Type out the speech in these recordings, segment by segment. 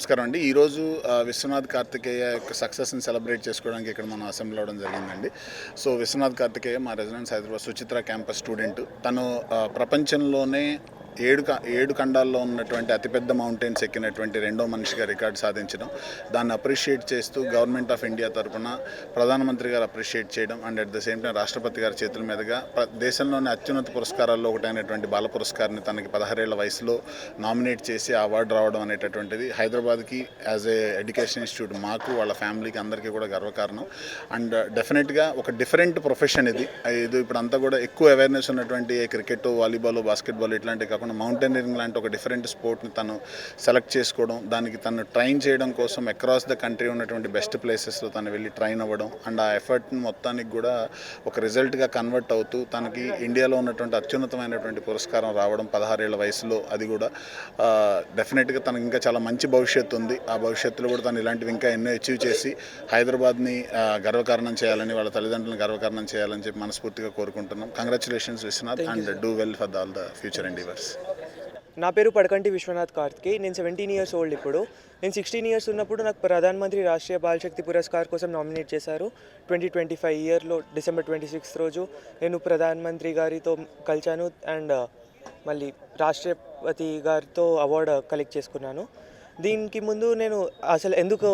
నమస్కారం అండి. ఈరోజు విశ్వనాథ్ కార్తికేయ యొక్క సక్సెస్ని సెలబ్రేట్ చేసుకోవడానికి ఇక్కడ మనం అసెంబ్లీ అవ్వడం జరిగిందండి. సో విశ్వనాథ్ కార్తికేయ మా residence Hyderabad Suchitra campus student. తను ప్రపంచంలోనే ఏడు ఖండాల్లో ఉన్నటువంటి అతిపెద్ద మౌంటైన్స్ ఎక్కినటువంటి రెండో మనిషిగా రికార్డు సాధించడం, దాన్ని అప్రిషియేట్ చేస్తూ గవర్నమెంట్ ఆఫ్ ఇండియా తరఫున ప్రధానమంత్రి గారు అప్రిషియేట్ చేయడం and at the same time రాష్ట్రపతి గారి చేతుల మీదుగా దేశంలోని అత్యున్నత పురస్కారాల్లో ఒకటైనటువంటి బాల పురస్కారాన్ని తనకి 16 ఏళ్ల వయసులో నామినేట్ చేసి అవార్డు రావడం అనేటటువంటిది హైదరాబాద్కి యాజ్ ఏ ఎడ్యుకేషన్ ఇన్స్టిట్యూట్ మాకు, వాళ్ళ ఫ్యామిలీకి అందరికీ కూడా గర్వకారణం. అండ్ డెఫినెట్గా ఒక డిఫరెంట్ ప్రొఫెషన్ ఇది ఇప్పుడు అంతా కూడా ఎక్కువ అవేర్నెస్ ఉన్నటువంటి క్రికెట్, వాలీబాల్, బాస్కెట్బాల్ ఇట్లాంటివి కాకుండా మౌంటైనరింగ్ లాంటి ఒక డిఫరెంట్ స్పోర్ట్ని తను సెలెక్ట్ చేసుకోవడం, దానికి తను ట్రైన్ చేయడం కోసం అక్రాస్ ద కంట్రీ ఉన్నటువంటి బెస్ట్ ప్లేసెస్లో తను వెళ్ళి ట్రైన్ అవ్వడం అండ్ ఆ ఎఫర్ట్ని మొత్తానికి కూడా ఒక రిజల్ట్గా కన్వర్ట్ అవుతూ తనకి ఇండియాలో ఉన్నటువంటి అత్యున్నతమైనటువంటి పురస్కారం రావడం 16 ఏళ్ల వయసులో, అది కూడా డెఫినెట్గా తనకి ఇంకా చాలా మంచి భవిష్యత్తు ఉంది. ఆ భవిష్యత్తులో కూడా తను ఇలాంటివి ఇంకా ఎన్నో అచీవ్ చేసి హైదరాబాద్ని గర్వకారణం చేయాలని, వాళ్ళ తల్లిదండ్రులను గర్వకారణం చేయాలని చెప్పి మనస్ఫూర్తిగా కోరుకుంటున్నాం. Congratulations Vishwanath and do well for all the future endeavours. నా పేరు పడకంటి విశ్వనాథ్ కార్తికేయ్. నేను 17 ఇయర్స్ ఓల్డ్. ఇప్పుడు నేను 16 ఇయర్స్ ఉన్నప్పుడు నాకు ప్రధానమంత్రి రాష్ట్రీయ బాల్ శక్తి పురస్కార్ కోసం నామినేట్ చేశారు. 2025 ఇయర్లో డిసెంబర్ 26 రోజు నేను ప్రధానమంత్రి గారితో కలిశాను అండ్ మళ్ళీ రాష్ట్రపతి గారితో అవార్డు కలెక్ట్ చేసుకున్నాను. దీనికి ముందు నేను అసలు ఎందుకు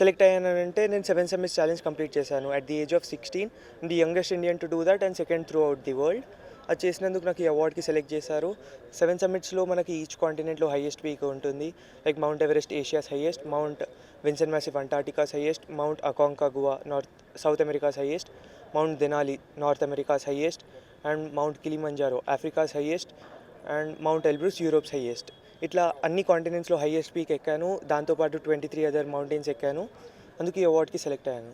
సెలెక్ట్ అయ్యానంటే, నేను 7 సమ్మిట్స్ ఛాలెంజ్ కంప్లీట్ చేశాను at the age of 16, the youngest Indian to do that and second through out the world. అది చేసినందుకు నాకు ఈ అవార్డ్కి సెలెక్ట్ చేశారు. 7 సమ్మిట్స్లో మనకి ఈచ్ కాంటినెంట్లో హైయెస్ట్ పీక్ ఉంటుంది. Like mount Everest Asia's highest, mount Vincent massif Antarctica's highest, mount Aconcagua South America's highest, mount Denali North America's highest and mount Kilimanjaro Africa's highest and mount Elbrus Europe's highest. ఇట్లా అన్ని కాంటినెంట్స్లో highest peak ఎక్కాను. దాంతోపాటు 23 other mountains ఎక్కాను. అందుకు ఈ అవార్డ్కి select అయ్యాను.